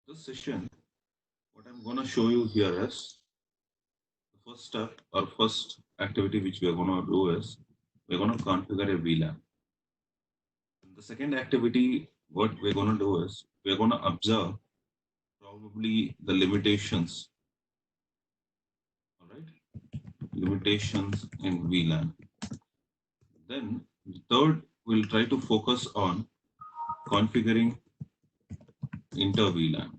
This session, what I'm going to show you here is the first step or first activity which we are going to do is we're going to configure a VLAN. And the second activity, what we're going to do is we're going to observe probably the limitations, all right? Limitations in VLAN. Then the third, we'll try to focus on configuring inter VLAN.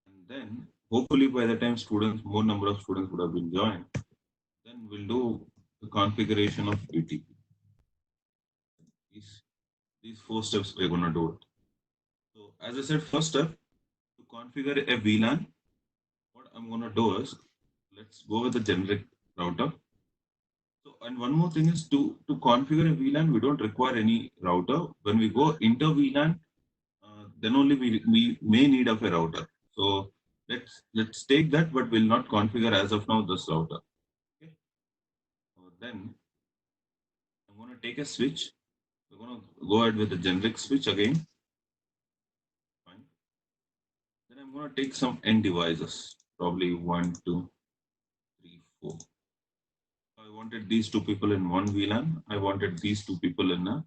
And then hopefully by the time more number of students would have been joined, then we'll do the configuration of UTP. These four steps we're going to do it. So as I said, first step, to configure a VLAN, what I'm going to do is, let's go with the generic router. So, and one more thing is to configure a VLAN, we don't require any router. When we go inter VLAN, then only we may need of a router. So let's take that, but we'll not configure as of now this router. Okay. So then I'm going to take a switch. We're going to go ahead with the generic switch again. Fine. Then I'm going to take some end devices, probably 1, 2, 3, 4. I wanted these two people in one VLAN. I wanted these two people in a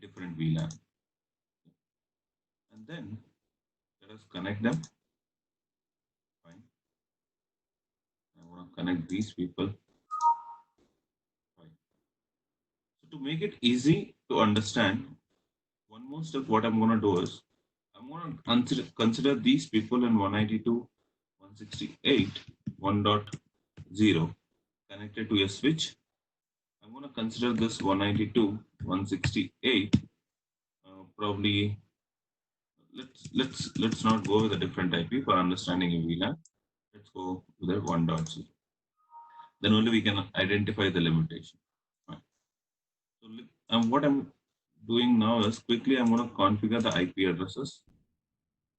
different VLAN. And then let us connect them. Fine. I want to connect these people. Fine. So to make it easy to understand, one more step, what I'm going to do is, I'm going to consider these people in 192.168 1.0 connected to a switch. I'm going to consider this 192.168 probably. Let's not go with a different IP for understanding a VLAN. Let's go with a 1.0. Then only we can identify the limitation. Right. So what I'm doing now is quickly I'm going to configure the IP addresses.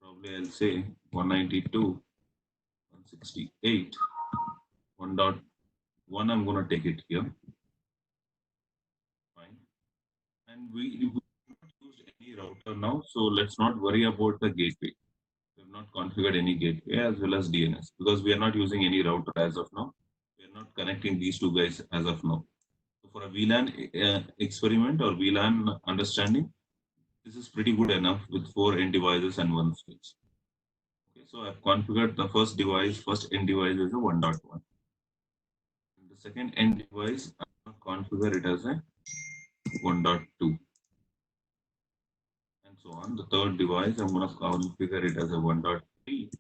Probably I'll say 192.168 1.1. I'm going to take it here. Fine. And we have not used any router now, so let's not worry about the gateway. We have not configured any gateway as well as DNS because we are not using any router as of now. We are not connecting these two guys as of now. So for a VLAN experiment or VLAN understanding, this is pretty good enough with 4 end devices and 1 switch. Okay, so I've configured the first end device as a 1.1. And the second end device, I'm going to configure it as a 1.2. And so on. The third device, I'm going to configure it as a 1.3.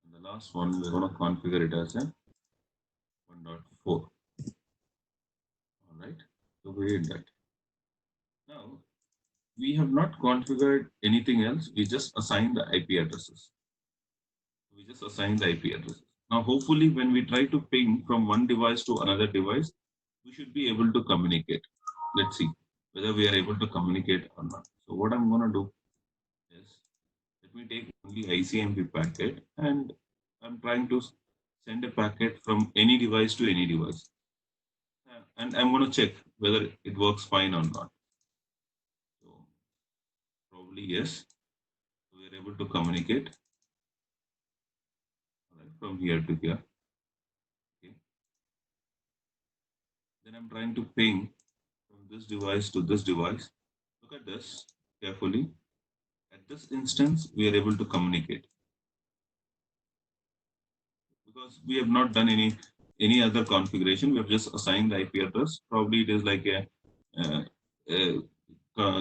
And the last one, we're going to configure it as a 1.4. All right. So we did that. Now, we have not configured anything else. We just assign the IP addresses. Now, hopefully, when we try to ping from one device to another device, we should be able to communicate. Let's see whether we are able to communicate or not. So what I'm going to do is, let me take only ICMP packet, and I'm trying to send a packet from any device to any device. And I'm going to check whether it works fine or not. So probably yes. So we are able to communicate from here to here. Okay. Then I'm trying to ping from this device to this device. Look at this carefully. At this instance, we are able to communicate because we have not done any other configuration. We have just assigned the IP address. Probably it is like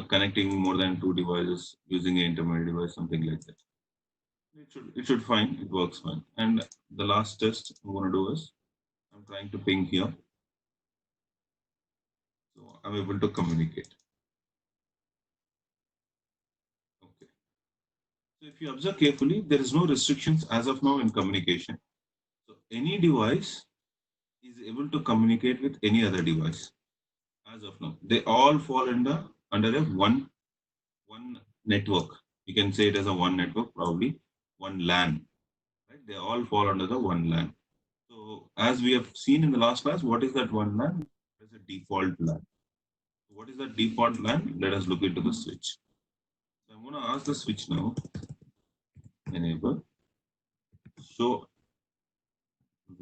connecting more than 2 devices using an intermediate device, something like that. It should fine. It works fine. And the last test I'm going to do is I'm trying to ping here. So I'm able to communicate. Okay. So if you observe carefully, there is no restrictions as of now in communication. So any device is able to communicate with any other device as of now. They all fall under a one network. You can say it as a one network, probably one LAN. Right? They all fall under the one LAN. So as we have seen in the last class, what is that one LAN? It is a default LAN. What is the default LAN? Let us look into the switch. So I'm going to ask the switch now. Enable show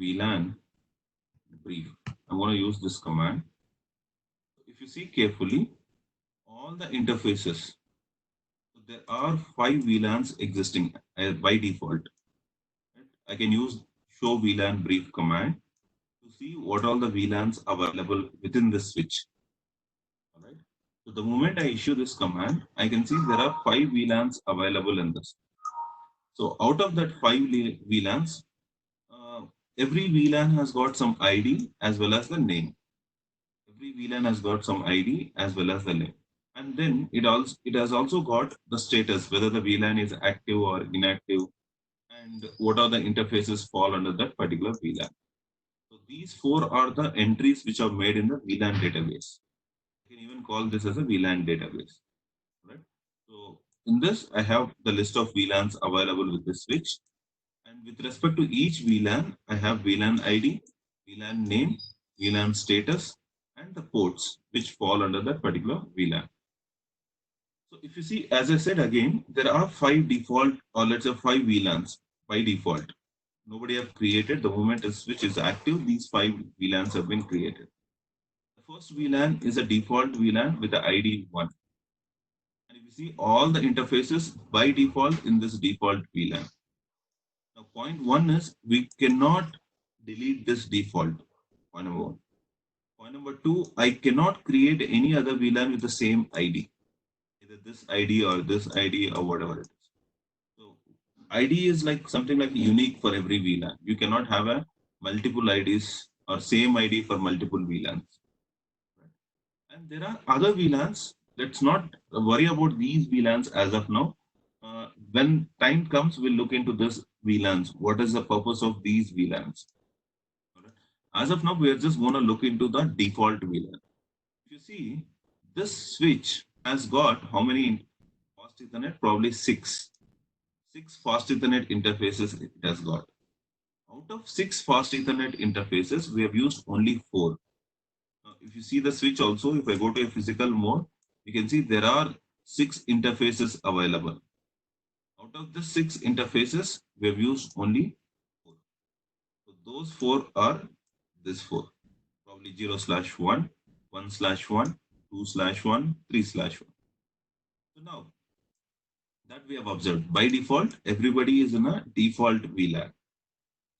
VLAN brief. I'm going to use this command. If you see carefully, all the interfaces, there are 5 VLANs existing by default. Right? I can use show VLAN brief command to see what all the VLANs available within this switch. All right. So the moment I issue this command, I can see there are 5 VLANs available in this. So out of that 5 VLANs, every VLAN has got some ID as well as the name. Every VLAN has got some ID as well as the name. And then it has also got the status, whether the VLAN is active or inactive, and what are the interfaces fall under that particular VLAN. So these 4 are the entries which are made in the VLAN database. You can even call this as a VLAN database. Right? So in this, I have the list of VLANs available with this switch. And with respect to each VLAN, I have VLAN ID, VLAN name, VLAN status, and the ports which fall under that particular VLAN. So if you see, as I said again, there are 5 default, or let's say 5 VLANs by default. Nobody have created. The moment a switch is active, these 5 VLANs have been created. The first VLAN is a default VLAN with the ID 1. And if you see all the interfaces by default in this default VLAN. Now, point 1 is we cannot delete this default. Point number 1. Point number 2, I cannot create any other VLAN with the same ID. Either this ID or this ID or whatever it is. So ID is like something like unique for every VLAN. You cannot have a multiple IDs or same ID for multiple VLANs. And there are other VLANs. Let's not worry about these VLANs as of now. When time comes, we'll look into this VLANs. What is the purpose of these VLANs? As of now, we are just going to look into the default VLAN. If you see, this switch has got how many fast Ethernet? Probably 6. 6 fast Ethernet interfaces it has got. Out of 6 fast Ethernet interfaces, we have used only 4. Now, if you see the switch also, if I go to a physical mode, you can see there are 6 interfaces available. Out of the 6 interfaces, we have used only 4. So those 4 are this 4, probably 0/1, 1/1, 2/1, 3/1. So now that we have observed, by default, everybody is in a default VLAN.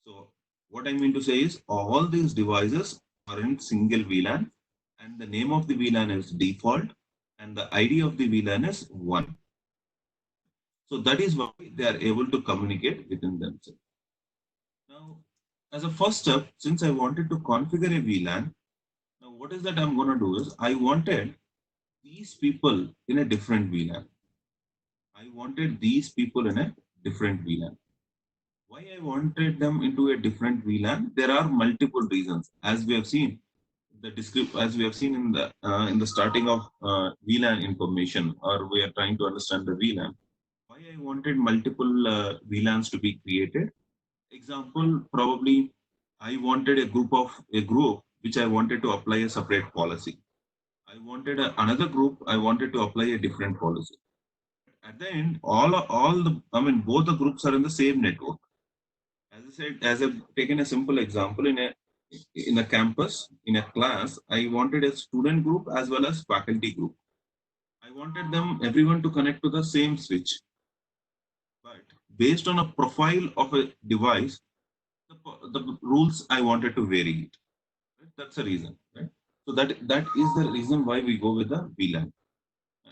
So what I mean to say is all these devices are in single VLAN and the name of the VLAN is default and the ID of the VLAN is 1. So that is why they are able to communicate within themselves. Now, as a first step, since I wanted to configure a VLAN, now what is that I'm going to do is I wanted these people in a different VLAN. I wanted these people in a different VLAN. Why I wanted them into a different VLAN? There are multiple reasons, as we have seen as we have seen in the starting of VLAN information, or we are trying to understand the VLAN. Why I wanted multiple VLANs to be created? Example, probably I wanted a group which I wanted to apply a separate policy. I wanted another group, I wanted to apply a different policy. At the end, both the groups are in the same network. As I said, as I've taken a simple example, in a campus, in a class, I wanted a student group as well as faculty group. I wanted everyone to connect to the same switch. But based on a profile of a device, the rules I wanted to vary it. Right? That's the reason. Right? So that is the reason why we go with the VLAN.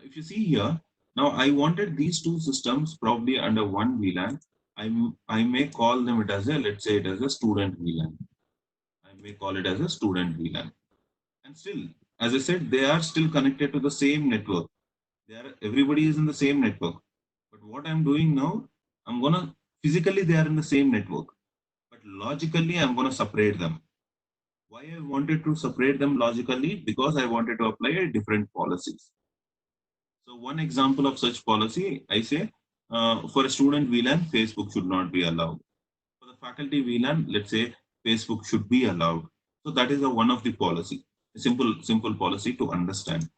If you see here, now I wanted these two systems probably under one VLAN. I may call them it as let's say it as a student VLAN. I may call it as a student VLAN. And still, as I said, they are still connected to the same network. Everybody is in the same network. But what I'm doing now, physically they are in the same network. But logically, I'm going to separate them. Why I wanted to separate them logically? Because I wanted to apply a different policies. So one example of such policy, I say, for a student VLAN, Facebook should not be allowed. For the faculty VLAN, let's say Facebook should be allowed. So that is one of the policy, a simple policy to understand.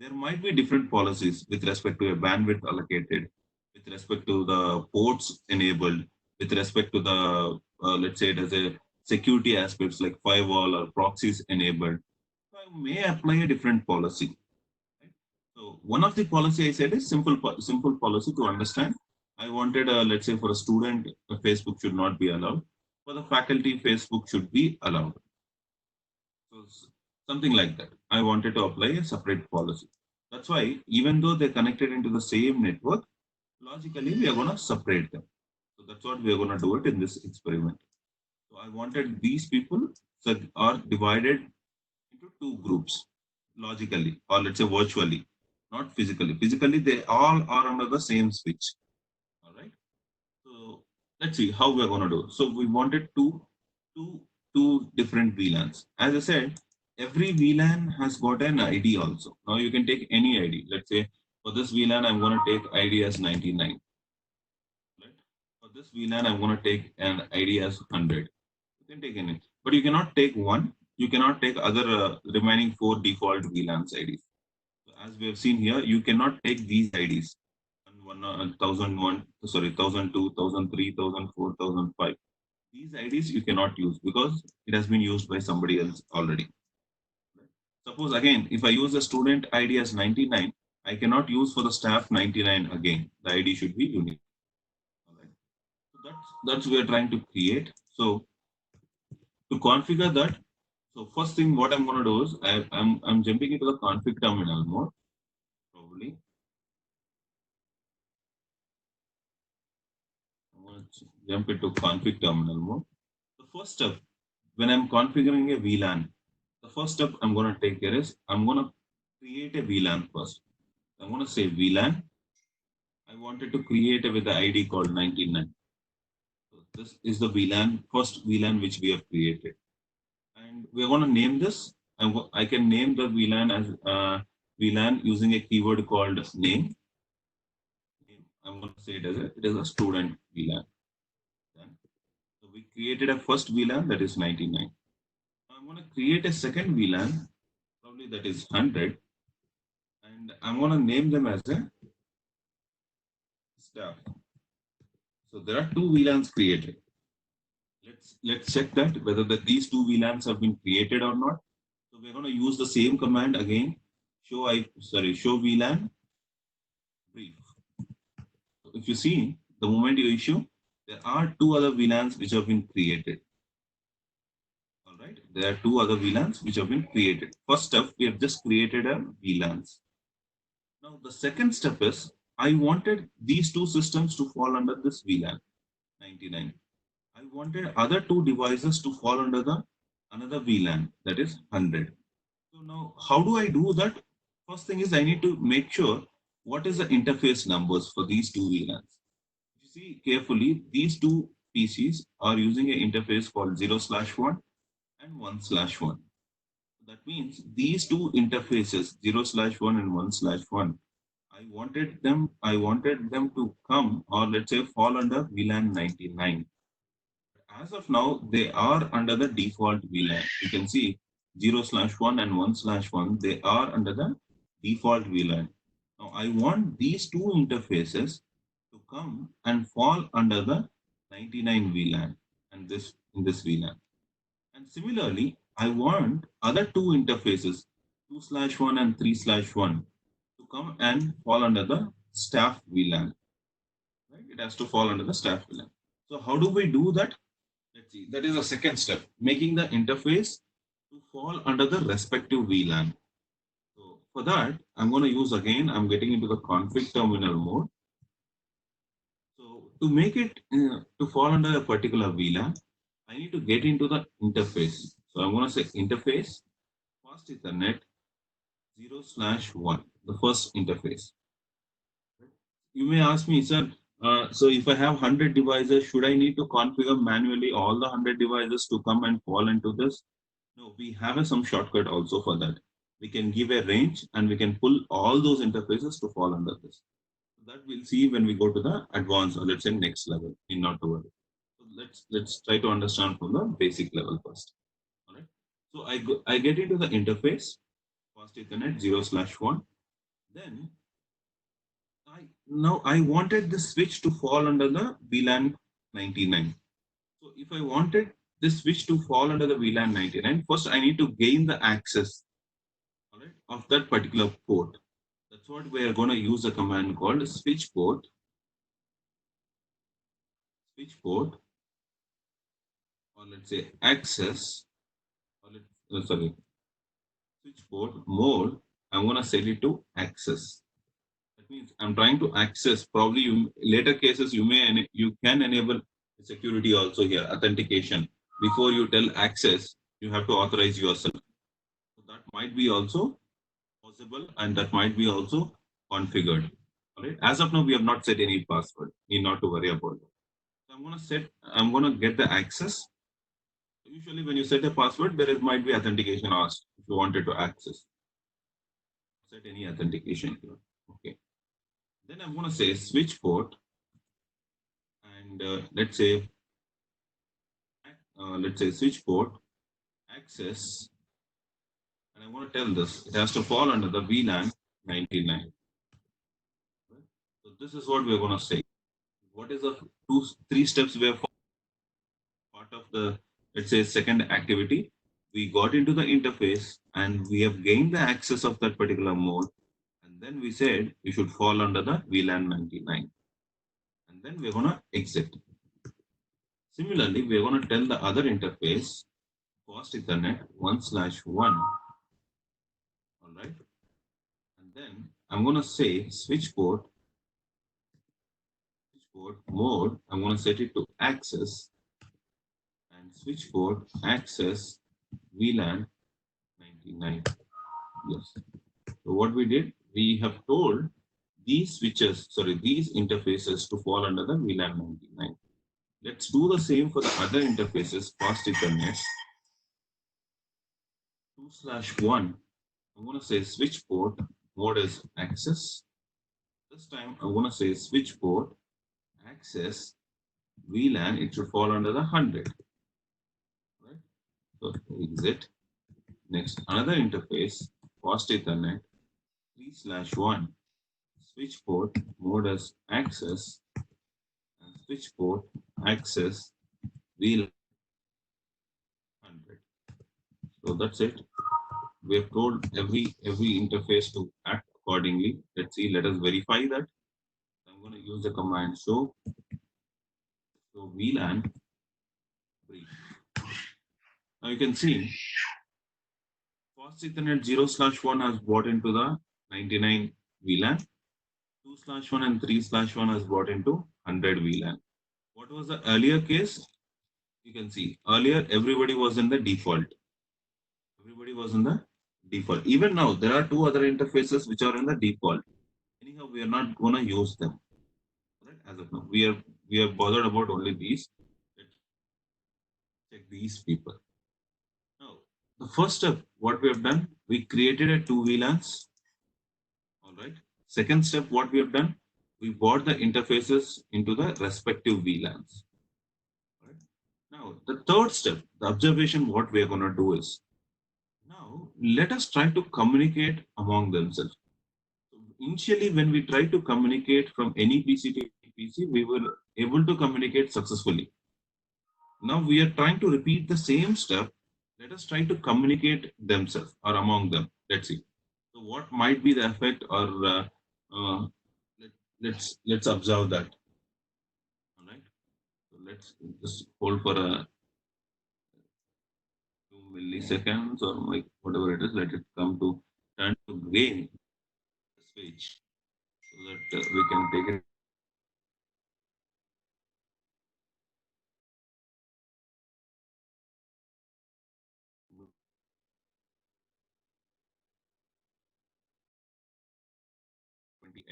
there might be different policies with respect to a bandwidth allocated, with respect to the ports enabled, with respect to the, let's say it as a security aspects like firewall or proxies enabled. So I may apply a different policy. Right? So one of the policy I said is simple policy to understand. I wanted, let's say for a student, Facebook should not be allowed. For the faculty, Facebook should be allowed. So something like that. I wanted to apply a separate policy. That's why even though they're connected into the same network, logically we are going to separate them. So that's what we are going to do it in this experiment. So I wanted these people that are divided into two groups logically, or let's say virtually, not physically. Physically, they all are under the same switch. All right. So let's see how we're going to do. So we wanted two, two different VLANs. As I said, every VLAN has got an ID also. Now you can take any ID. Let's say for this VLAN, I'm going to take ID as 99. Right? For this VLAN, I'm going to take an ID as 100. You can take any, but you cannot take one. You cannot take other remaining four default VLANs IDs. So as we have seen here, you cannot take these IDs. 1001, sorry, 1002, 1003, 1004, 1005. These IDs you cannot use because it has been used by somebody else already. Suppose again, if I use the student ID as 99, I cannot use for the staff 99 again. The ID should be unique. All right. So that's we are trying to create. So to configure that, so first thing what I'm going to do is I'm jumping into the config terminal mode. Probably I'm going to jump into config terminal mode. The first step when I'm configuring a VLAN, the first step I'm going to take care is I'm going to create a VLAN first. I'm going to say VLAN. I wanted to create it with the ID called 99. So this is the VLAN, first VLAN which we have created. And we're going to name this. I can name the VLAN as VLAN using a keyword called name. I'm going to say it is a student VLAN. So we created a first VLAN that is 99. I'm going to create a second VLAN, probably that is 100. And I'm going to name them as a staff. So there are two VLANs created. Let's check that whether these two VLANs have been created or not. So we're going to use the same command again. Show VLAN brief. So if you see the moment you issue, there are two other VLANs which have been created. All right, there are two other VLANs which have been created. First step, we have just created a VLANs. Now the second step is I wanted these two systems to fall under this VLAN 99. I wanted other two devices to fall under the another VLAN that is 100. So now how do I do that? First thing is I need to make sure what is the interface numbers for these two VLANs. If you see carefully, these two PCs are using an interface called 0/1 and 1/1. That means these two interfaces 0/1 and 1/1. I wanted them to come or let's say fall under VLAN 99. As of now, they are under the default VLAN. You can see 0/1 and 1/1, they are under the default VLAN. Now I want these two interfaces to come and fall under the 99 VLAN and this in this VLAN. And similarly, I want other two interfaces, 2/1 and 3/1, to come and fall under the staff VLAN. Right? It has to fall under the staff VLAN. So how do we do that? Let's see. That is the second step, making the interface to fall under the respective VLAN. So for that, I'm going to use again, I'm getting into the config terminal mode. So to make it to fall under a particular VLAN, I need to get into the interface. So I'm going to say interface, fast Ethernet 0/1, the first interface. You may ask me, sir, so if I have 100 devices, should I need to configure manually all the 100 devices to come and fall into this? No, we have some shortcut also for that. We can give a range and we can pull all those interfaces to fall under this. So that we'll see when we go to the advanced or let's say next level in not to worry. So let's try to understand from the basic level first. All right. So I get into the interface, fast Ethernet 0/1. Then now I wanted the switch to fall under the VLAN 99. So if I wanted this switch to fall under the VLAN 99, first I need to gain the access, all right, of that particular port. That's what we are going to use a command called switch port, or let's say access, or sorry, switch port mode. I'm going to set it to access. That means I'm trying to access. Probably later cases you can enable security also here, authentication. Before you tell access, you have to authorize yourself. So that might be also possible, and that might be also configured. All right. As of now, we have not set any password. Need not to worry about it. So I'm gonna get the access. Usually when you set a password, might be authentication asked if you wanted to access. Set any authentication here. Okay. Then I'm gonna say switch port, and let's say switch port access, and I want to tell this it has to fall under the VLAN 99. Right? So this is what we're gonna say. What is the three steps we have part of the, let's say, second activity? We got into the interface and we have gained the access of that particular mode, and then we said you should fall under the VLAN 99, and then we're gonna exit. Similarly, we're gonna tell the other interface fast Ethernet 1/1. All right, and then I'm gonna say switch port mode. I'm gonna set it to access, and switch port access VLAN 99. Yes. So what we did, we have told these interfaces to fall under the VLAN 99. Let's do the same for the other interfaces, fast Ethernet 2/1. I'm going to say switch port mode is access. This time I'm going to say switch port access VLAN. It should fall under the 100. Right? So exit. Next, another interface, fast Ethernet 3/1. Switch port mode as access, and switch port access VLAN 100. So that's it. We have told every interface to act accordingly. Let's see. Let us verify that. I'm going to use the command show VLAN brief. Now you can see fast Ethernet 0/1 has brought into the 99 VLAN. 2/1 and 3/1 has brought into 100 VLAN. What was the earlier case? You can see earlier everybody was in the default. Everybody was in the default. Even now, there are two other interfaces which are in the default. Anyhow, we are not going to use them. Right? As of now, we are bothered about only these. Let's check these people. Now, the first step, what we have done, we created a two VLANs. All right. Second step, what we have done, we brought the interfaces into the respective VLANs. Right? Now, the third step, the observation, what we are going to do is, now let us try to communicate among themselves. So initially, when we try to communicate from any PC to PC, we were able to communicate successfully. Now we are trying to repeat the same step. Let us try to communicate themselves or among them. Let's see. So what might be the effect, or let's observe that. All right. So let's just hold for a 2 milliseconds or like whatever it is. Let it come to turn to green switch so that we can take it.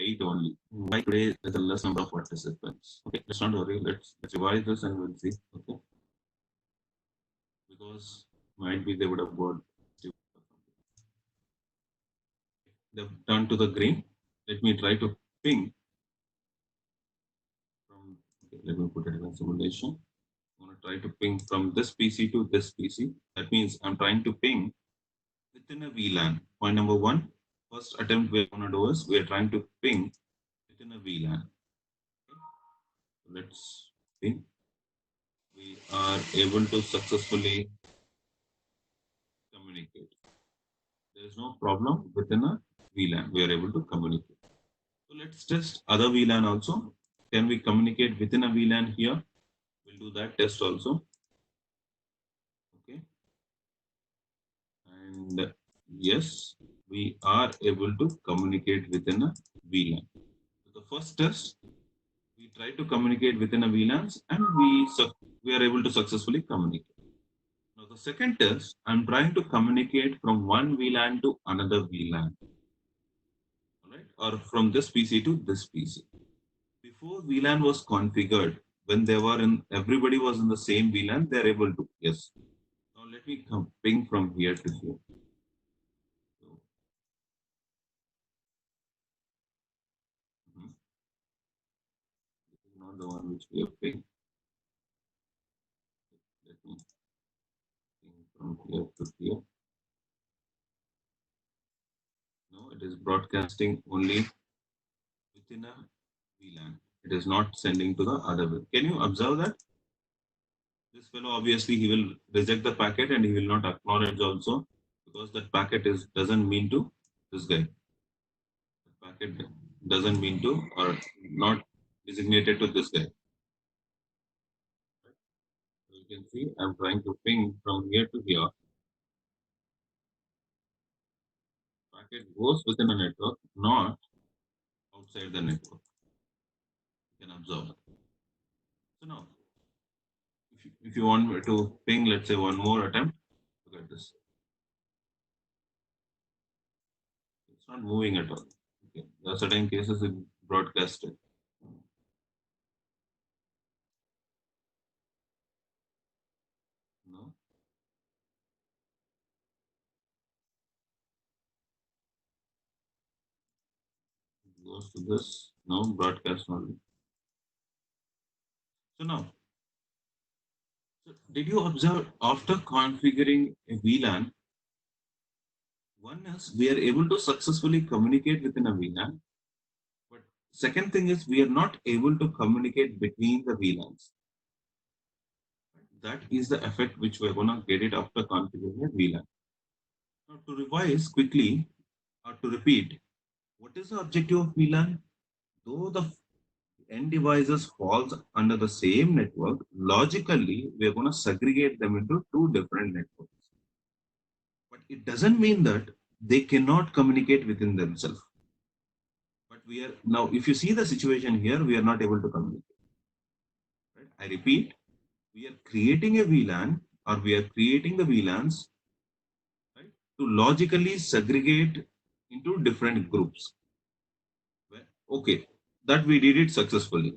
Eight only. Why today there's a less number of participants? Okay, let's not worry. Let's revise this and we'll see. Okay, because might be they would have got. They've turned to the green. Let me try to ping from. Okay, let me put it in a simulation. I'm going to try to ping from this PC to this PC. That means I'm trying to ping within a VLAN. Point number one. first attempt we're going to do is we're trying to ping within a VLAN. Let's see. We are able to successfully communicate. There is no problem within a VLAN. We are able to communicate. So let's test other VLAN also. Can we communicate within a VLAN here? We'll do that test also. Okay. And yes, we are able to communicate within a VLAN. So the first test, we try to communicate within a VLANs and we are able to successfully communicate. Now the second test, I'm trying to communicate from one VLAN to another VLAN, all right, or from this PC to this PC. Before VLAN was configured, when they were in, everybody was in the same VLAN, they're able to, yes. Now let me ping from here to here. So, this is not the one which we have pinged. Let me ping from here to here. No, it is broadcasting only within a VLAN. It is not sending to the other way. Can you observe that? This fellow, obviously, he will reject the packet and he will not acknowledge also because that packet doesn't mean to this guy. The packet doesn't mean to or not designated to this guy. So you can see I'm trying to ping from here to here. Packet goes within a network, not outside the network. You can observe. So now, if you want me to ping, let's say one more attempt, look at this. It's not moving at all. Okay. There are certain cases it broadcasted. No. It goes to this. No, broadcast only. So now, so did you observe after configuring a VLAN, one is we are able to successfully communicate within a VLAN, but second thing is we are not able to communicate between the VLANs. That is the effect which we're going to get it after configuring a VLAN. Now to revise quickly or to repeat, what is the objective of VLAN? Though the end devices falls under the same network, logically we are going to segregate them into two different networks. But it doesn't mean that they cannot communicate within themselves. But we are now, if you see the situation here, we are not able to communicate. Right? I repeat, we are creating a VLAN or we are creating the VLANs, right, to logically segregate into different groups. Well, okay, that we did it successfully.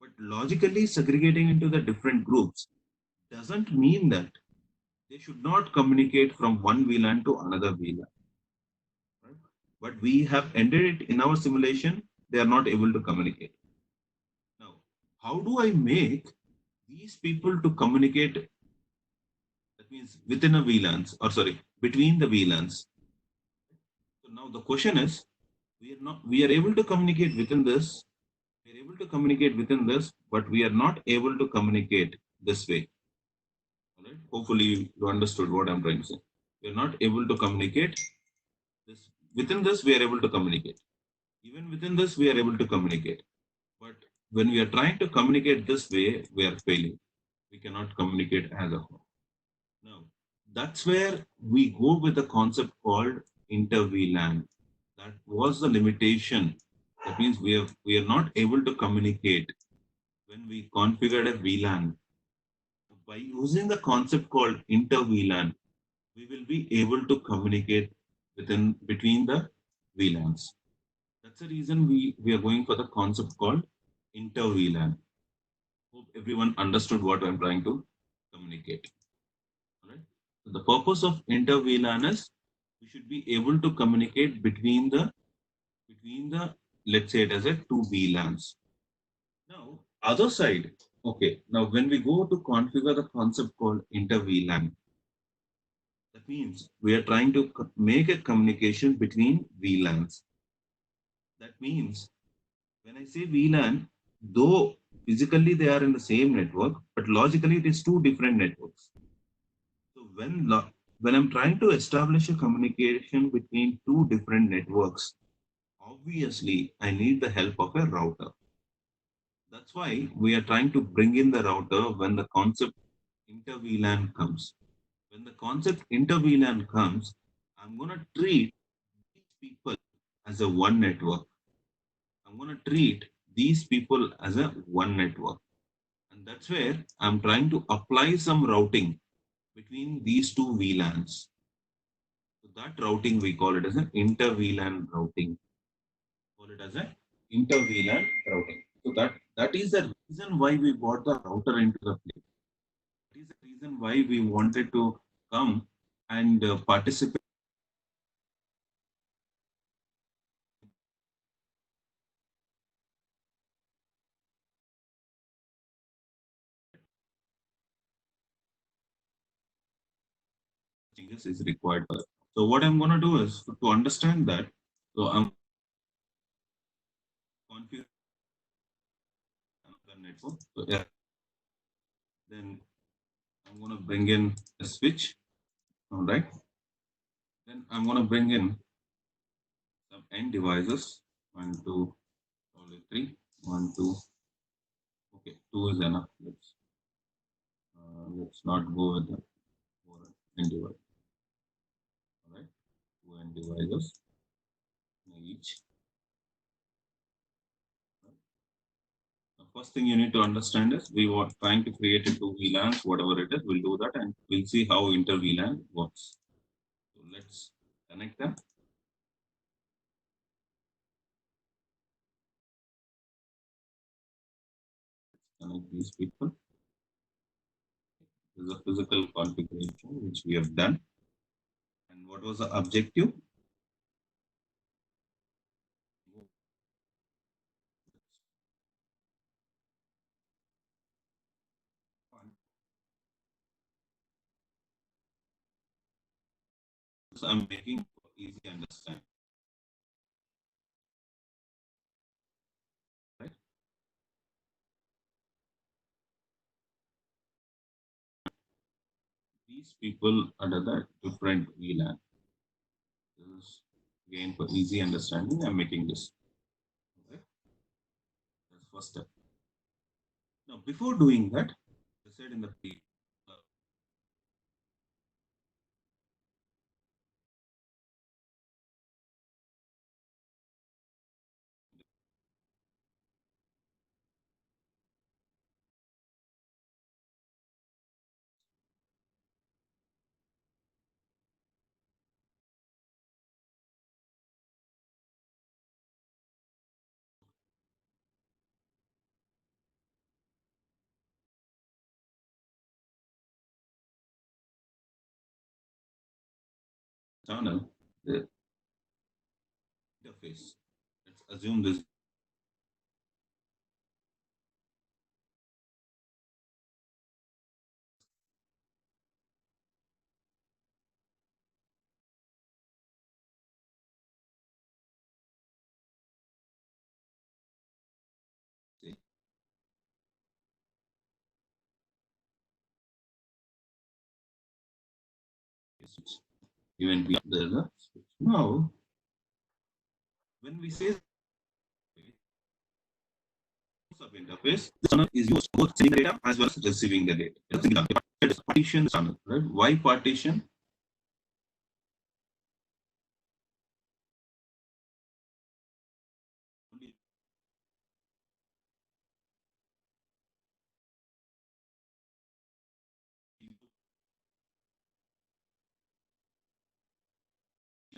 But logically segregating into the different groups doesn't mean that they should not communicate from one VLAN to another VLAN. Right? But we have ended it in our simulation, they are not able to communicate. Now, how do I make these people to communicate? That means within a VLANs, or sorry, between the VLANs. So now the question is, we are able to communicate within this, we are able to communicate within this, but we are not able to communicate this way. All right. Hopefully you understood what I'm trying to say. We are not able to communicate this. Within this, we are able to communicate. Even within this, we are able to communicate. But when we are trying to communicate this way, we are failing. We cannot communicate as a whole. Now, that's where we go with the concept called inter-VLAN. That was the limitation. That means we are not able to communicate when we configured a VLAN. By using the concept called inter-VLAN, we will be able to communicate between the VLANs. That's the reason we are going for the concept called inter-VLAN. Hope everyone understood what I'm trying to communicate. All right. So the purpose of inter-VLAN is we should be able to communicate between the let's say it as a two VLANs. Now, other side, okay. Now, when we go to configure the concept called inter-VLAN, the That means we are trying to make a communication between VLANs. That means when I say VLAN, though physically they are in the same network, but logically it is two different networks. So when I'm trying to establish a communication between two different networks, obviously I need the help of a router. That's why we are trying to bring in the router when the concept inter VLAN comes. When the concept inter VLAN comes, I'm going to treat these people as a one network. I'm going to treat these people as a one network. And that's where I'm trying to apply some routing between these two VLANs. So that routing, we call it as an inter VLAN routing. Call it as an inter VLAN routing. So that is the reason why we brought the router into the play. That is the reason why we wanted to come and participate changes is required. So what I'm going to do is to understand that. So I'm configuring another network. So yeah, then I'm going to bring in a switch. All right. Then I'm going to bring in some end devices. One, two, only three. One, two. Okay, two is enough. Let's not go with the four end device. All right, two end devices each. The first thing you need to understand is we want trying to create a two VLANs, whatever it is, we'll do that and we'll see how inter VLAN works. So let's connect them. Connect these people. This is a physical configuration which we have done. And what was the objective? So I'm making for easy understanding. Right? These people under the different VLAN. This is again for easy understanding. I'm making this. Okay? That's first step. Now, before doing that, I said in the channel, the interface. Let's assume this even there's a switch. Now, when we say of interface, the channel is used both sending data as well as receiving the data. It is partition channel, right? Why partition?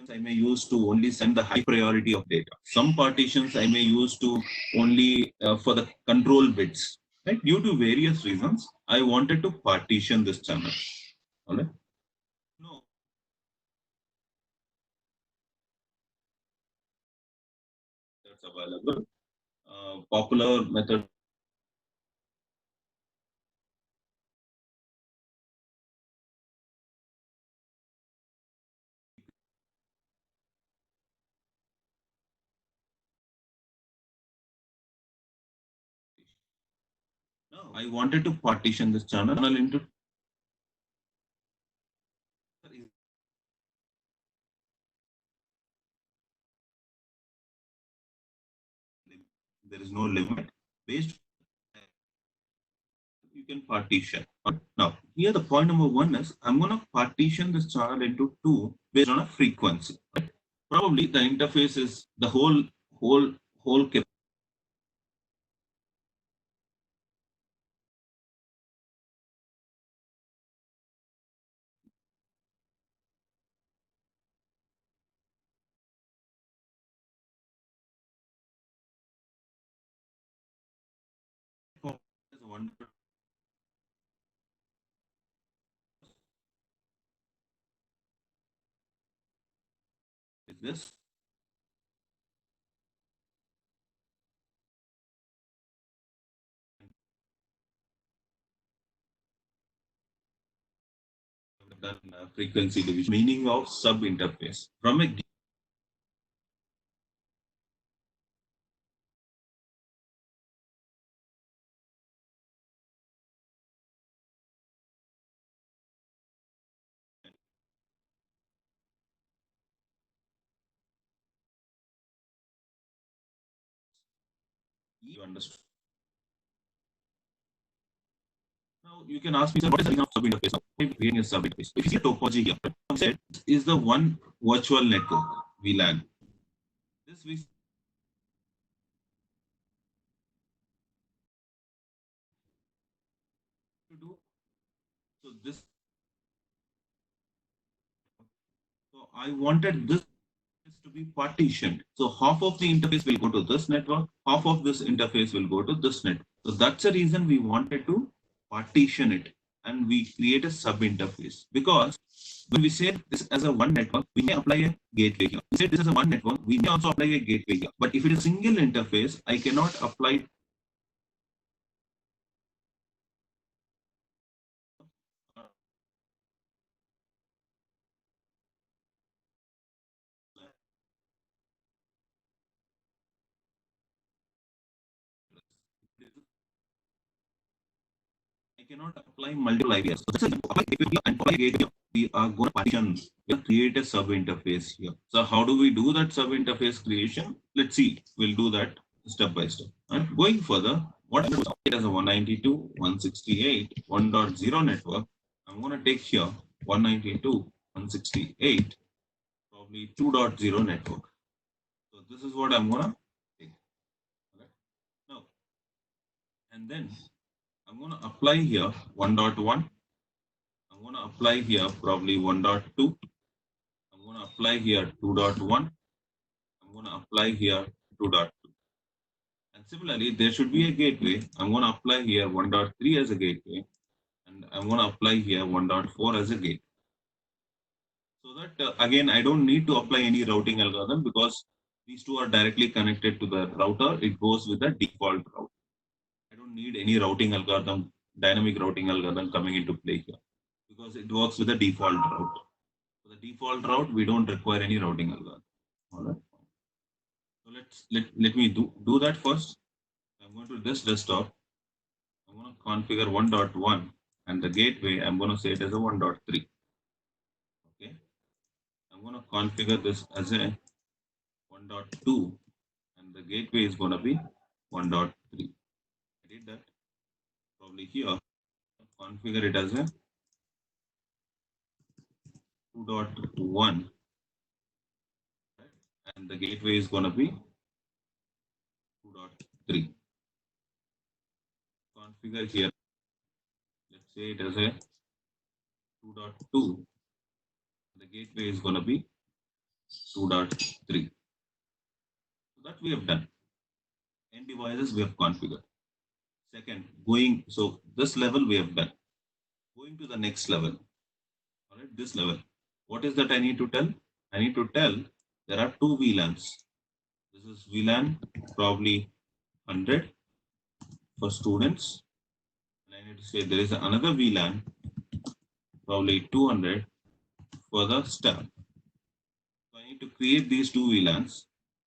I may use to only send the high priority of data. Some partitions I may use to only for the control bits. Right? Due to various reasons, I wanted to partition this channel. All right. No. That's available. Popular method I wanted to partition this channel into there is no limit based you can partition. Now, here the point number one is I'm going to partition this channel into two based on a frequency. Right? Probably the interface is the whole is one is this. Done frequency division meaning of sub interface from a you understand. Now you can ask me, sir, what is the meaning of sub interface? Now, creating a sub interface. If you see topology here, I said is the one virtual network VLAN. This we to do. So this so I wanted this to be partitioned. So half of the interface will go to this network, half of this interface will go to this network. So that's the reason we wanted to partition it and we create a sub interface because when we say this as a one network, we may apply a gateway here. We say this is a one network, we may also apply a gateway here. But if it is a single interface, I cannot apply I cannot apply multiple ideas. So that's apply gateway and apply gateway. We are going to partition, we create a sub interface here. So how do we do that sub interface creation? Let's see. We'll do that step by step. And going further, what I'm going to it as a 192.168 1.0 network. I'm going to take here 192.168 probably 2.0 network. So this is what I'm going to take. Okay. Now, and then I'm going to apply here 1.1. I'm going to apply here probably 1.2. I'm going to apply here 2.1. I'm going to apply here 2.2. And similarly, there should be a gateway. I'm going to apply here 1.3 as a gateway. And I'm going to apply here 1.4 as a gateway. So that again, I don't need to apply any routing algorithm because these two are directly connected to the router. It goes with the default route. I don't need any routing algorithm, dynamic routing algorithm coming into play here because it works with the default route. For the default route, we don't require any routing algorithm. All right. So let me do that first. I'm going to this desktop. I'm going to configure 1.1 and the gateway, I'm going to say it as a 1.3. Okay. I'm going to configure this as a 1.2 and the gateway is going to be 1.3. I did that. Probably here, configure it as a 2.1 and the gateway is going to be 2.3. Configure here. Let's say it as a 2.2. The gateway is going to be 2.3. So that we have done. N devices we have configured. Second, so this level we have done. Going to the next level. All right, this level. What is that I need to tell? I need to tell there are two VLANs. This is VLAN probably 100 for students. And I need to say there is another VLAN probably 200 for the staff. So I need to create these two VLANs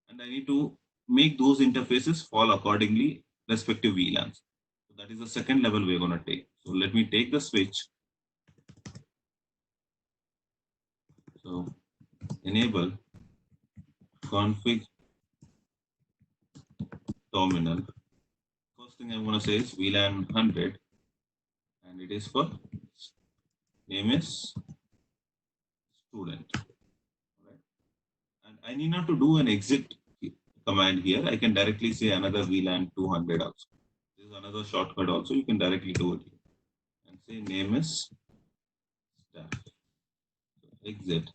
and I need to make those interfaces fall accordingly respective VLANs. So that is the second level we're going to take. So let me take the switch. So enable config terminal. First thing I'm going to say is VLAN 100, and it is for name is student. Right? And I need not to do an exit command here. I can directly say another VLAN 200 also. This is another shortcut also. You can directly do it here and say name is staff. So exit.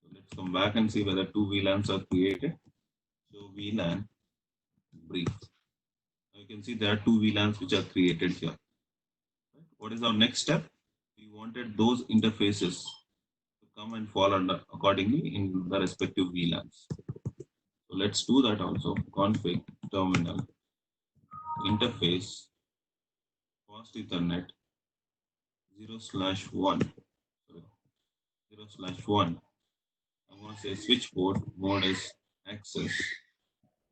So let's come back and see whether two VLANs are created. So VLAN brief. Now you can see there are two VLANs which are created here. Right? What is our next step? We wanted those interfaces to come and fall under accordingly in the respective VLANs. So let's do that also. Config terminal interface fast Ethernet 0/1. Sorry, 0/1. I'm going to say switch port mode is access.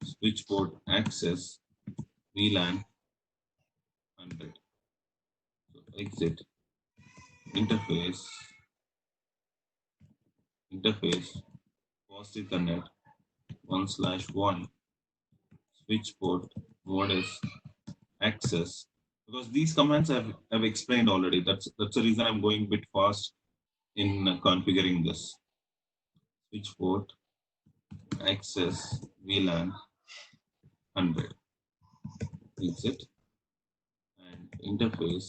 Switch port access VLAN 100. So exit interface fast Ethernet 1/1. Switch port mode is access. Because these commands I've explained already. That's the reason I'm going a bit fast in configuring this. Switch port access VLAN 100. Exit and interface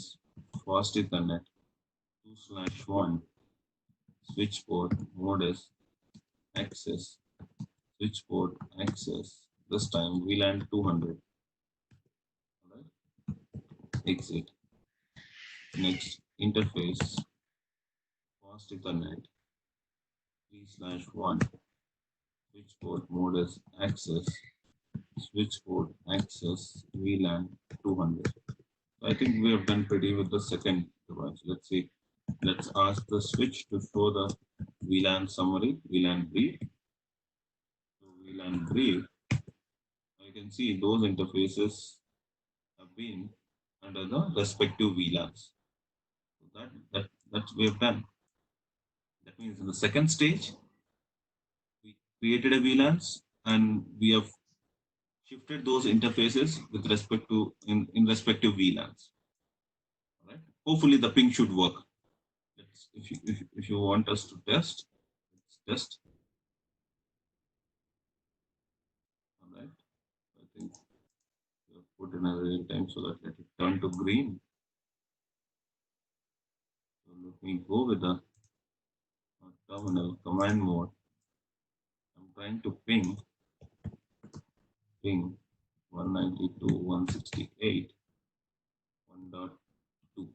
fast Ethernet 2/1. Switch port mode is access. Switch port access. This time VLAN 200. All right. Exit. Next interface fast Ethernet 3/1. Switch port mode is access. Switch port access VLAN 200. I think we have done pretty with the second device. Let's see. Let's ask the switch to show the VLAN summary, VLAN brief. So VLAN brief. You can see those interfaces have been under the respective VLANs. So that we have done. That means in the second stage, we created a VLANs and we have shifted those interfaces with respect to in respective VLANs. All right. Hopefully the ping should work. If you want us to test, let's test. All right. I think we have put in a real time so that let it turn to green. So let me go with the terminal command mode. I'm trying to ping 192.168.1.2.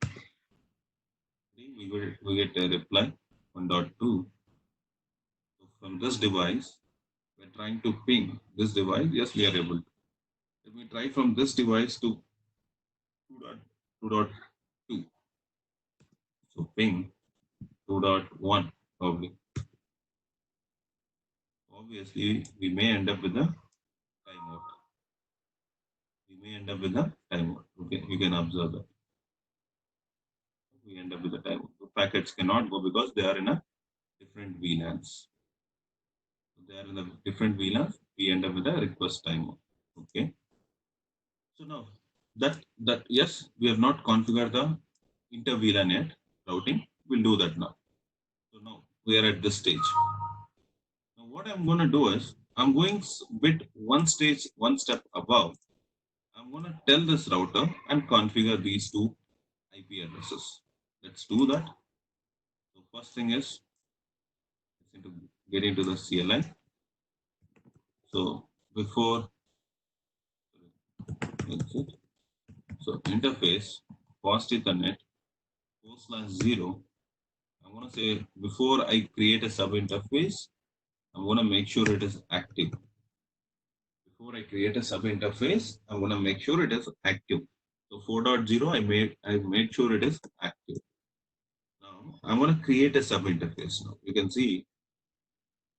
We get a reply 1.2. So from this device, we're trying to ping this device. Yes, we are able to. Let me try from this device to 2.2. So ping 2.1 probably. Obviously, we may end up with a timeout. Okay, you can observe that. We end up with a timeout. The packets cannot go because they are in a different VLANs. So they are in a different VLANs. We end up with a request timeout. Okay. So now that yes, we have not configured the inter VLAN yet routing. We'll do that now. So now we are at this stage. Now what I'm going to do is I'm going one step above. I'm going to tell this router and configure these two IP addresses. Let's do that. So first thing is get into the CLI. So before exit, so interface fast Ethernet 4/0. I'm going to say before I create a sub interface, I'm going to make sure it is active. Before I create a sub interface, I'm going to make sure it is active. So 4.0, I made sure it is active. Now I'm going to create a sub interface. Now you can see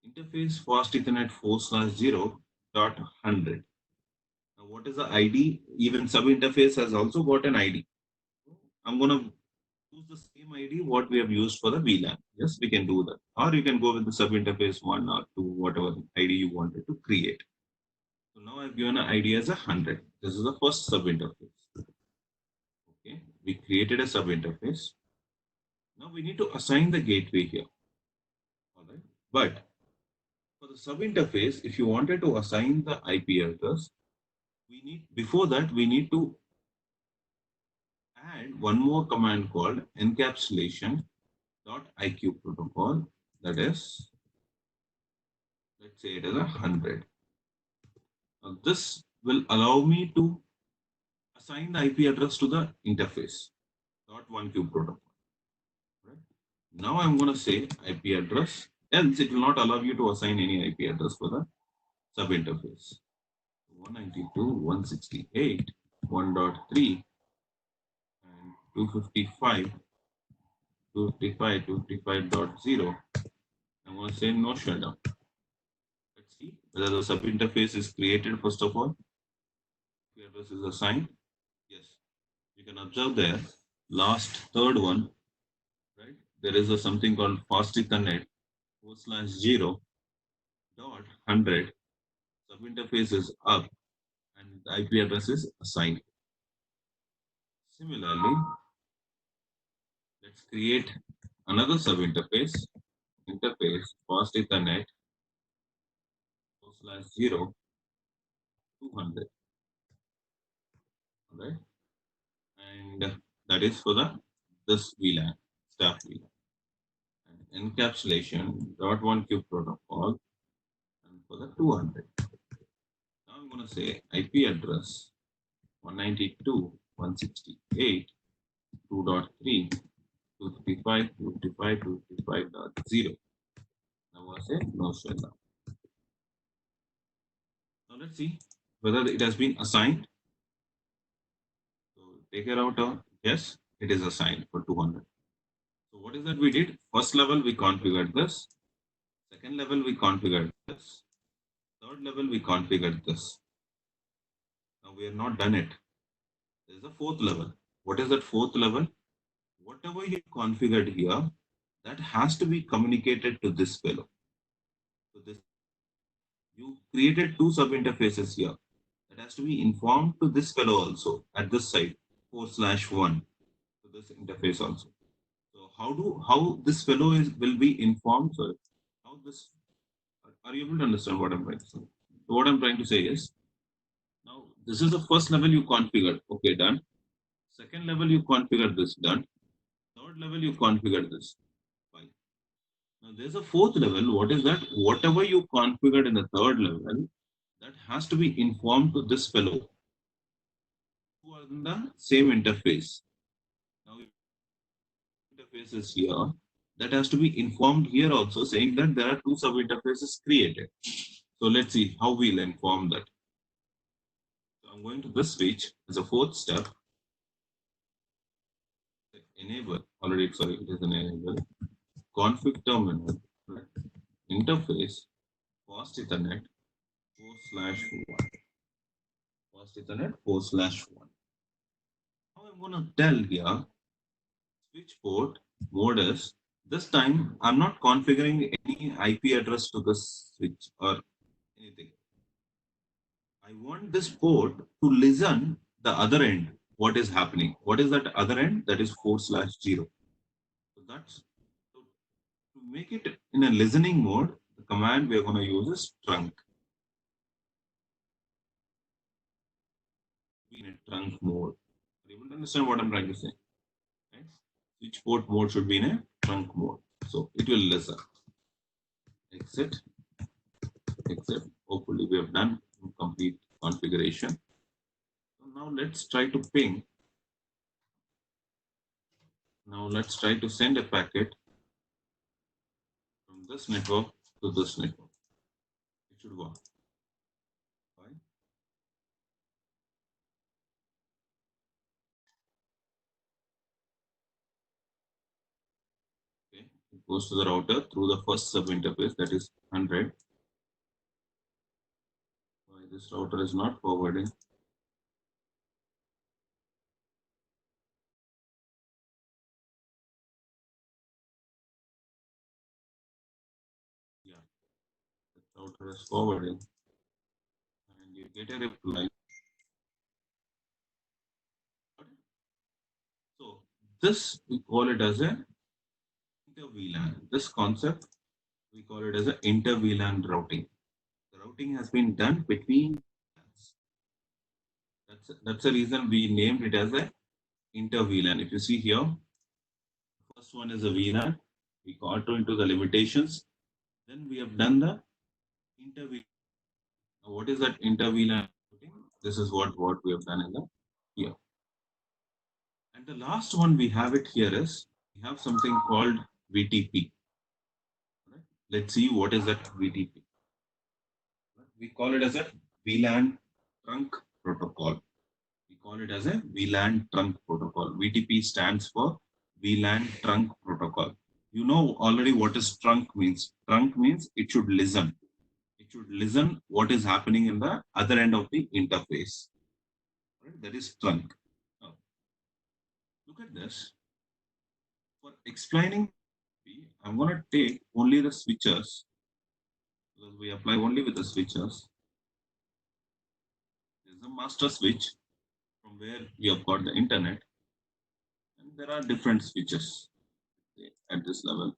interface fast Ethernet 4/0.100. Now what is the ID? Even sub interface has also got an ID. I'm going to use the same ID what we have used for the VLAN. Yes, we can do that. Or you can go with the sub interface 1 or 2, whatever ID you wanted to create. So now I've given an ID as 100. This is the first sub interface. Okay, we created a sub interface. Now we need to assign the gateway here. All right, but for the sub interface, if you wanted to assign the IP address, before that we need to add one more command called encapsulation.iq protocol. That is, let's say it is 100. Now this will allow me to assign the IP address to the interface. .1q protocol. Right? Now I'm going to say IP address, else it will not allow you to assign any IP address for the sub interface. 192.168.1.3 and 255, 255, 255.0. I'm going to say no shutdown. Let's see whether the sub interface is created first of all. IP address is assigned. Yes, you can observe there. Last third one, right? There is a something called fast Ethernet /0 dot 100. Sub interface is up and the IP address is assigned. Similarly, let's create another sub interface fast Ethernet /0 200. Right, and that is for the this VLAN staff VLAN and encapsulation .1q protocol and for the 200. Now I'm going to say IP address 192.168 2.3 255 255 255.0. Now I'm going to say no shutdown. Now let's see whether it has been assigned. So take a router. Yes, it is assigned for 200. So what is that we did? First level we configured this. Second level we configured this. Third level we configured this. Now we have not done it. There is a fourth level. What is that fourth level? Whatever you configured here, that has to be communicated to this fellow. So this, you created two sub interfaces here. That has to be informed to this fellow also at this side 4/1 to this interface also. So how this fellow will be informed? So how this, are you able to understand what I'm trying to say? So what I'm trying to say is, now this is the first level you configured. Okay, done. Second level you configured this, done. Third level you configured this. Fine. Now there's a fourth level. What is that? Whatever you configured in the third level, that has to be informed to this fellow who are in the same interface. Now interface is here. That has to be informed here also, saying that there are two sub interfaces created. So let's see how we'll inform that. So I'm going to this switch as a fourth step. Enable, already, sorry, it is an enable. Config terminal, interface, fast Ethernet 4/1. Fast Ethernet 4/1. Now I'm going to tell here switch port modus. This time I'm not configuring any IP address to this switch or anything. I want this port to listen the other end. What is happening? What is that other end? That is 4/0. So that's, so to make it in a listening mode, the command we are going to use is trunk. In a trunk mode. Are you able to understand what I'm trying to say? Right? Switch port mode should be in a trunk mode. So it will listen. Exit. Exit. Hopefully we have done complete configuration. So now let's try to ping. Now let's try to send a packet from this network to this network. It should work. Fine. Okay. It goes to the router through the first sub interface, that is 100. Why this router is not forwarding? press forwarding, and you get a reply. So this we call it as a inter-VLAN. This concept we call it as a inter-VLAN routing. The routing has been done between. That's the reason we named it as a inter-VLAN. If you see here, first one is a VLAN. We got into the limitations. Then we have done the inter-VLAN. What is that inter-VLAN routing? This is what we have done in the here. And the last one we have it here is we have something called VTP. Right? Let's see what is that VTP. We call it as a VLAN trunk protocol. We call it as a VLAN trunk protocol. VTP stands for VLAN trunk protocol. You know already what is trunk means. Trunk means it should listen. It should listen what is happening in the other end of the interface. Right? That is trunk. Now, look at this. For explaining, I'm going to take only the switches because we apply only with the switches. There's a master switch from where we have got the internet, and there are different switches at this level.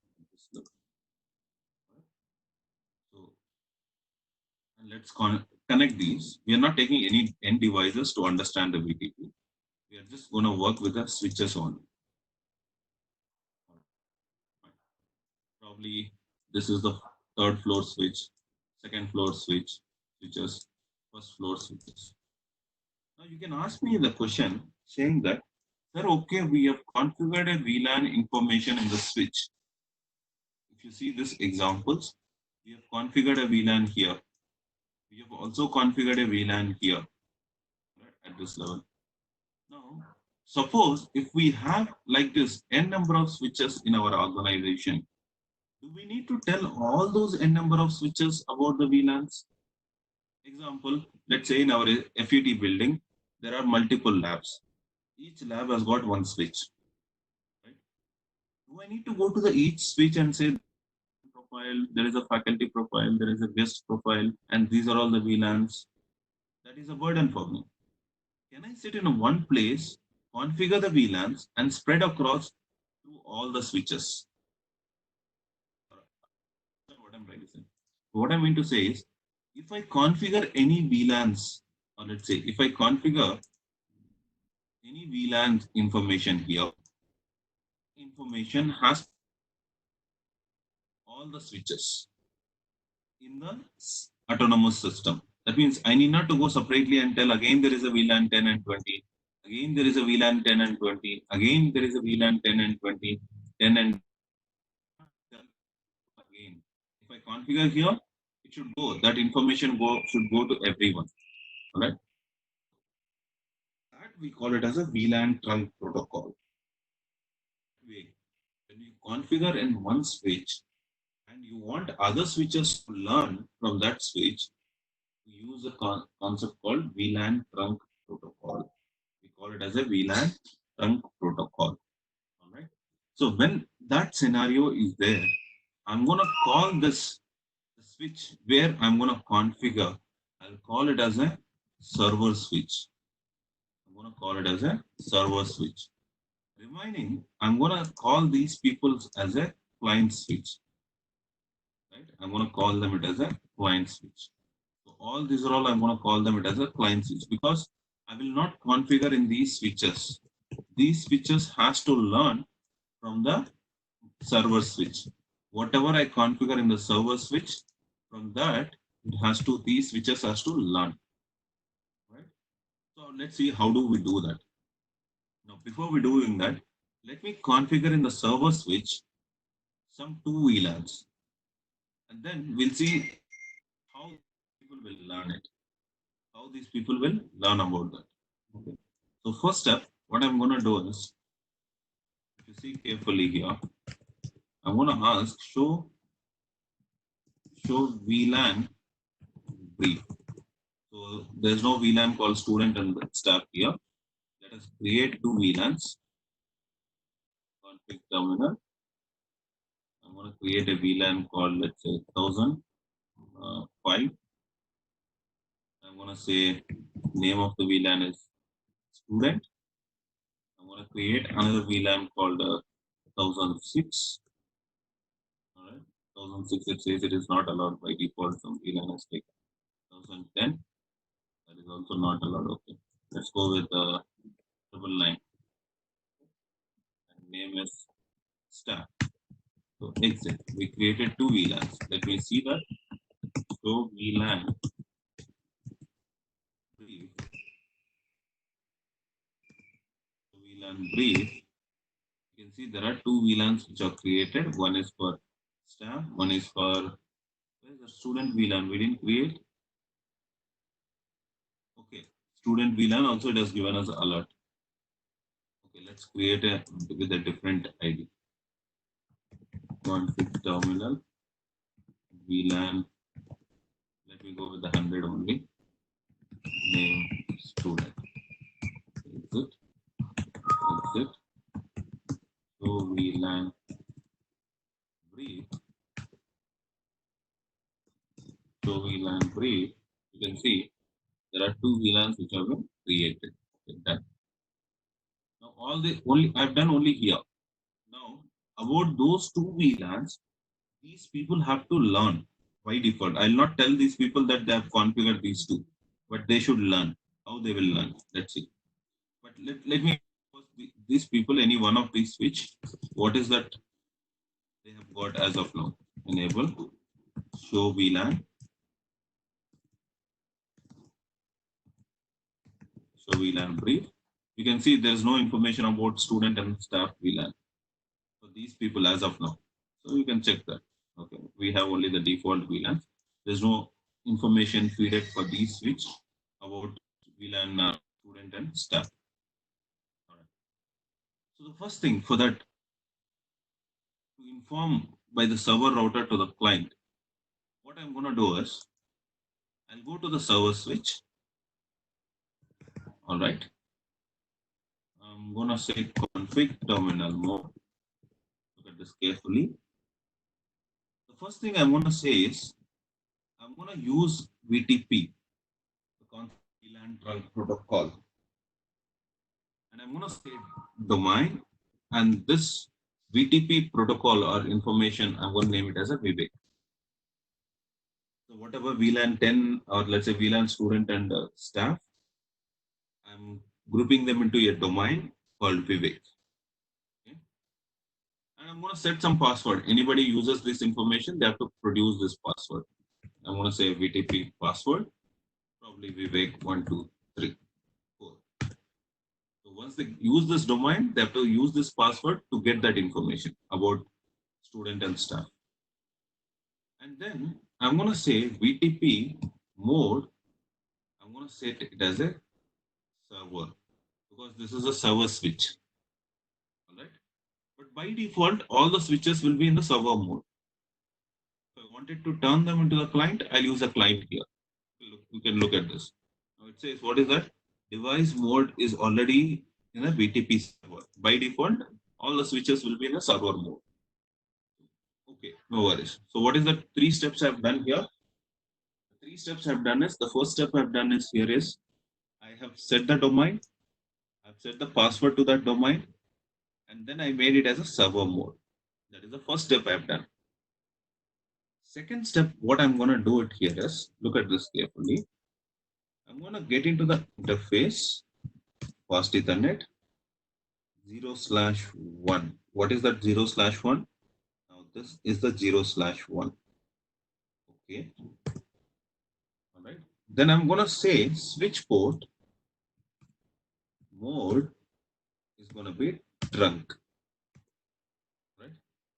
So, and let's connect these. We are not taking any end devices to understand the VTP. We are just going to work with the switches only. Probably this is the third floor switch, second floor switch, switches, first floor switches. Now you can ask me the question saying that, sir, okay, we have configured a VLAN information in the switch. If you see these examples, we have configured a VLAN here. We have also configured a VLAN here, right, at this level. Now, suppose if we have like this n number of switches in our organization, do we need to tell all those n number of switches about the VLANs? Example, let's say in our FET building, there are multiple labs. Each lab has got one switch. Right? Do I need to go to the each switch and say profile, there is a faculty profile, there is a guest profile, and these are all the VLANs? That is a burden for me. Can I sit in one place, configure the VLANs, and spread across to all the switches? What I'm trying to say. What I mean to say is, if I configure any VLANs, or let's say if I configure any VLAN information here, information has all the switches in the autonomous system. That means I need not to go separately and tell again there is a VLAN 10 and 20. Again there is a VLAN 10 and 20. Again there is a VLAN 10 and 20. 10 and again. If I configure here, it should go. That information should go to everyone. All right. That we call it as a VLAN trunk protocol. When you configure in one switch and you want other switches to learn from that switch, we use a concept called VLAN trunk protocol. We call it as a VLAN trunk protocol. All right. So when that scenario is there, I'm going to call this switch where I'm going to configure. I'll call it as a server switch. I'm going to call it as a server switch. Remaining, I'm going to call these people as a client switch. Right? I'm going to call them it as a client switch. So all these are all I'm going to call them it as a client switch because I will not configure in these switches. These switches has to learn from the server switch. Whatever I configure in the server switch, from that these switches has to learn. Right? So let's see how do we do that. Now before we doing that, let me configure in the server switch some two VLANs. And then we'll see how people will learn it. How these people will learn about that. Okay. So first step, what I'm going to do is, if you see carefully here, I'm going to ask show VLAN brief. So there's no VLAN called student and staff here. Let us create two VLANs. Config terminal. I'm going to create a VLAN called, let's say, 1000. 5. I'm going to say name of the VLAN is student. I'm going to create another VLAN called 1006. All right. 1006, it says it is not allowed by default. Some VLAN is like 1010. That is also not allowed. Okay. Let's go with 999. And name is staff. So exit. We created two VLANs. Let me see that. So VLAN brief. So VLAN brief. You can see there are two VLANs which are created. One is for staff. One is for where's the student VLAN. We didn't create. Okay. Student VLAN also it has given us alert. Okay. Let's create a with a different ID. Config terminal VLAN. Let me go with the 100 only. Name student. Exit. Exit. So VLAN brief. So VLAN brief. You can see there are two VLANs which have been created. Okay, done. Now all the only I've done only here. Now about those two VLANs, these people have to learn by default. I'll not tell these people that they have configured these two, but they should learn how they will learn. That's it. But let me these people any one of these switch. What is that they have got as of now? Enable show VLAN. Show VLAN brief. You can see there is no information about student and staff VLAN. So these people as of now. So you can check that. Okay, we have only the default VLAN. There's no information feeded for these switch about VLAN student and staff. All right. So the first thing for that to inform by the server router to the client, what I'm going to do is I'll go to the server switch. All right. I'm going to say config terminal mode. Look at this carefully. The first thing I'm going to say is I'm going to use VTP, the VLAN trunk protocol. And I'm going to say domain, and this VTP protocol or information, I'm going to name it as a Vivek. So whatever VLAN 10 or let's say VLAN student and staff, I'm grouping them into a domain called Vivek. Okay. And I'm going to set some password. Anybody uses this information, they have to produce this password. I'm going to say VTP password, probably Vivek 1, 2, 3, 4. So once they use this domain, they have to use this password to get that information about student and staff. And then I'm going to say VTP mode. I'm going to set it as a server because this is a server switch. All right. But by default, all the switches will be in the server mode. If I wanted to turn them into the client, I'll use a client here. You can look at this. Now it says, what is that? Device mode is already in a VTP server. By default, all the switches will be in a server mode. Okay, no worries. So what is the 3 steps I've done here? The 3 steps I've done is, the first step I've done is here is, I have set the domain. I've set the password to that domain. And then I made it as a server mode. That is the first step I've done. Second step, what I'm going to do it here is, look at this carefully. I'm going to get into the interface, fast Ethernet, 0/1. What is that 0/1? Now this is the 0/1. Okay. All right. Then I'm going to say switch port mode is going to be trunk. Right.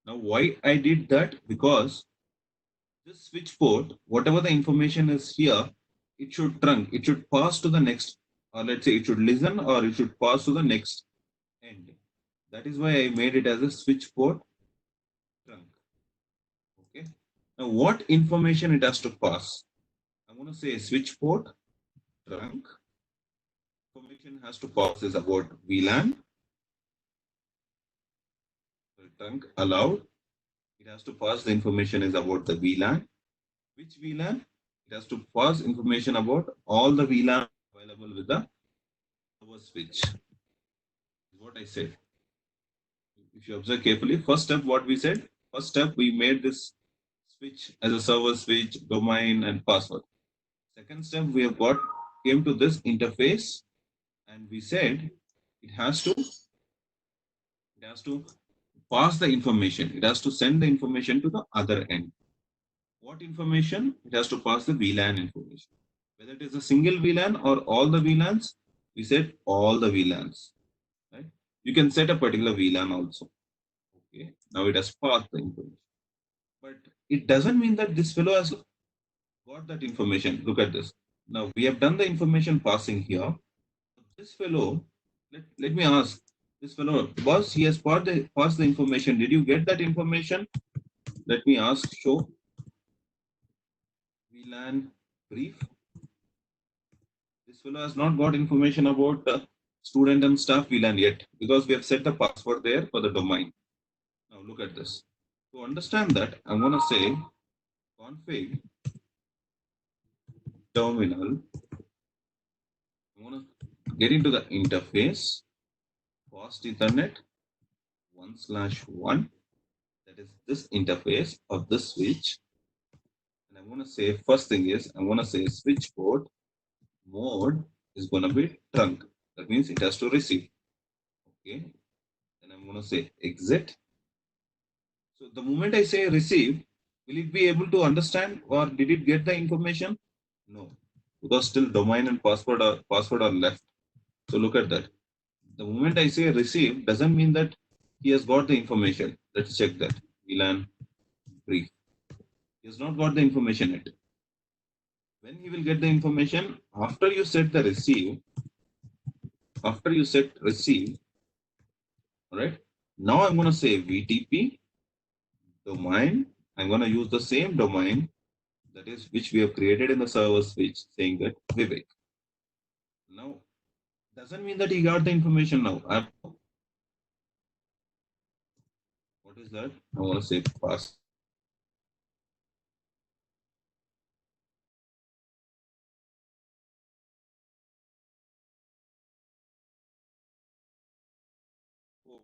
Now why I did that? Because this switch port, whatever the information is here, it should trunk. It should pass to the next, or let's say it should listen or it should pass to the next end. That is why I made it as a switch port trunk. Okay. Now what information it has to pass? I'm going to say switch port trunk. Information has to pass is about VLAN. The trunk allowed. It has to pass the information is about the VLAN. Which VLAN? It has to pass information about all the VLAN available with the server switch. What I said. If you observe carefully, first step, what we said, first step, we made this switch as a server switch, domain, and password. Second step, we have got came to this interface, and we said it has to pass the information. It has to send the information to the other end. What information? It has to pass the VLAN information. Whether it is a single VLAN or all the VLANs, we said all the VLANs. Right? You can set a particular VLAN also. Okay. Now it has passed the information. But it doesn't mean that this fellow has got that information. Look at this. Now we have done the information passing here. This fellow, let me ask this fellow, boss, he has passed the information. Did you get that information? Let me ask, show VLAN brief. This fellow has not got information about student and staff VLAN yet because we have set the password there for the domain. Now look at this. To understand that, I'm going to say config terminal. I'm going to get into the interface, fast Ethernet 1/1. That is this interface of this switch. And I'm going to say, first thing is, I'm going to say switch port mode is going to be trunk. That means it has to receive. Okay. Then I'm going to say exit. So the moment I say receive, will it be able to understand or did it get the information? No, because still domain and password are left. So look at that. The moment I say receive doesn't mean that he has got the information. Let's check that. VLAN brief. He has not got the information yet. When he will get the information, after you set the receive, all right. Now I'm going to say VTP domain. I'm going to use the same domain that is which we have created in the server switch saying that Vivek. Now, doesn't mean that he got the information now. What is that? I want to say pass. Oh.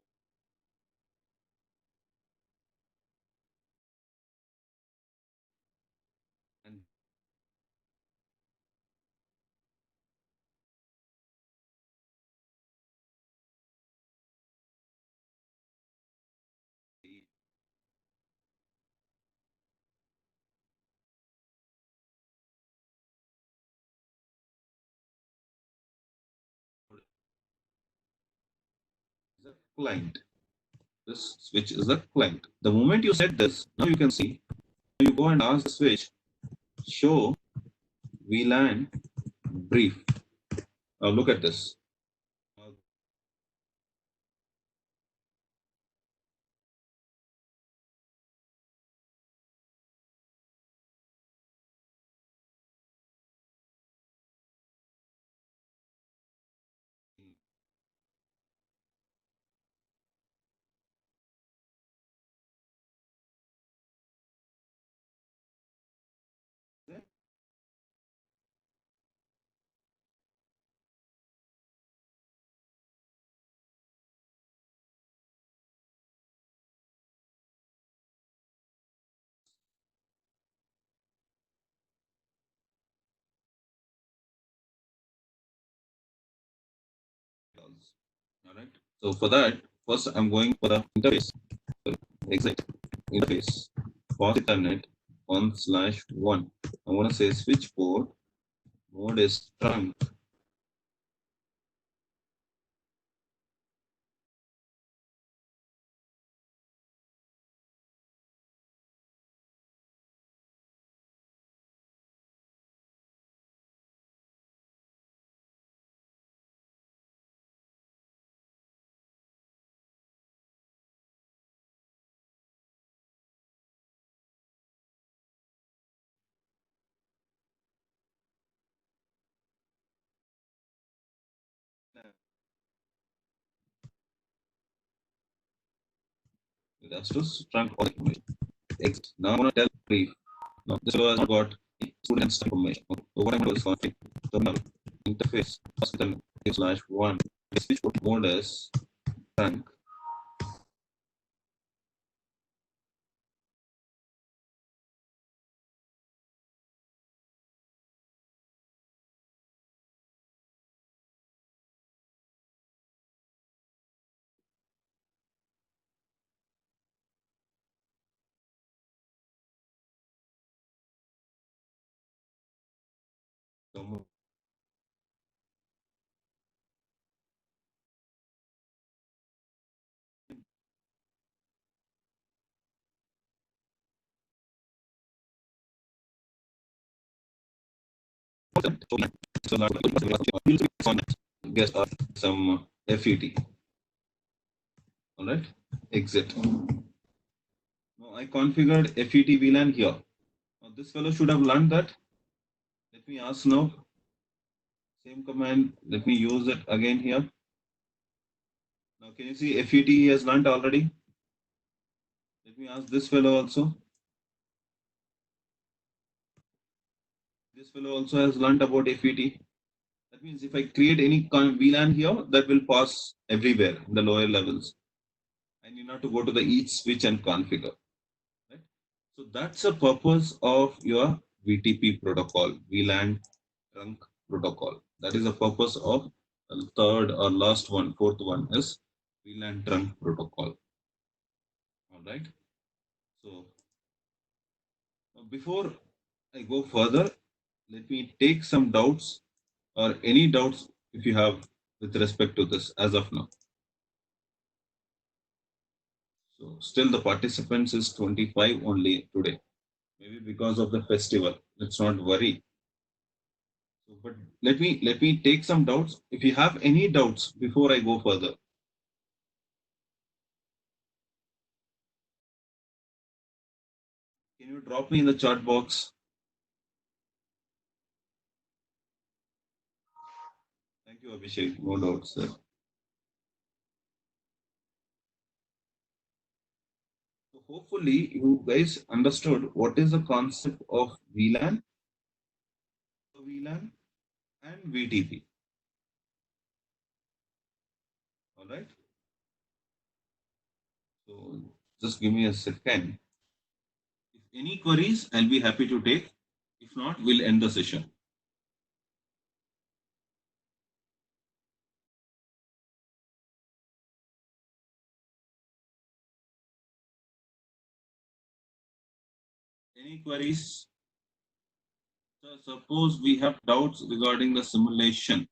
And the client. This switch is the client. The moment you set this, now you can see, you go and ask the switch, show VLAN brief. Now look at this. All right. So for that, first I'm going for the interface. Exit interface. For Ethernet 1/1. I want to say switch port mode is trunk. It has to trunk all information. Exit. Now I'm going to tell brief. Now, this fellow has got students information. Okay. So what I'm going to do is config terminal interface hospital /1 switch port mode is trunk. So, guess some FET. All right, exit. Now I configured FET VLAN here. Now this fellow should have learned that. Let me ask now. Same command. Let me use it again here. Now can you see FET he has learned already? Let me ask this fellow also. This fellow also has learned about FET. That means if I create any VLAN here, that will pass everywhere in the lower levels. I need not to go to the each switch and configure. Right? So that's the purpose of your VTP protocol, VLAN trunk protocol. That is the purpose of the third or last one, fourth one is VLAN trunk protocol. All right. So before I go further, let me take some doubts or any doubts if you have with respect to this as of now. So still the participants is 25 only today. Maybe because of the festival. Let's not worry. So, but let me take some doubts. If you have any doubts before I go further. Can you drop me in the chat box? Thank you, Abhishek. No doubts, sir. So hopefully you guys understood what is the concept of VLAN and VTP. All right. So just give me a second. If any queries, I'll be happy to take. If not, we'll end the session. Any queries? So suppose we have doubts regarding the simulation.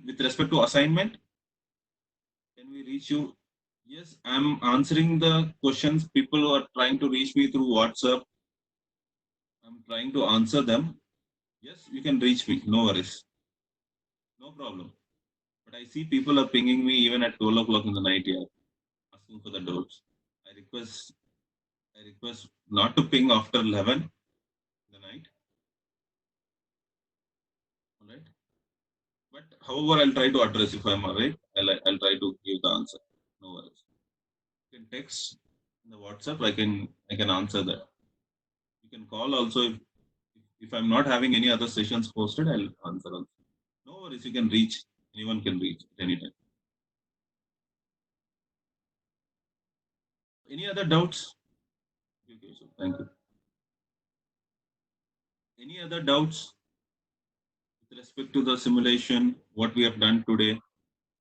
With respect to assignment, can we reach you? Yes, I'm answering the questions. People who are trying to reach me through WhatsApp, I'm trying to answer them. Yes, you can reach me. No worries. No problem. But I see people are pinging me even at 12 o'clock in the night here, asking for the doubts. I request not to ping after 11 in the night. All right. But however, I'll try to address if I'm awake. I'll try to give the answer. No worries. You can text in the WhatsApp. I can answer that. You can call also if I'm not having any other sessions posted. I'll answer also. No worries. You can reach. Anyone can reach at any time. Any other doubts? Okay, so thank you. Any other doubts with respect to the simulation? What we have done today?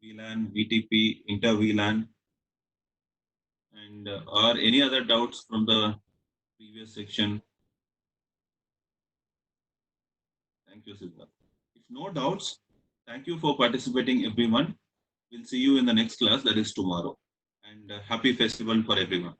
VLAN, VTP, inter VLAN, and are any other doubts from the previous section? Thank you, Siddharth. If no doubts, thank you for participating, everyone. We'll see you in the next class, that is tomorrow. And happy festival for everyone.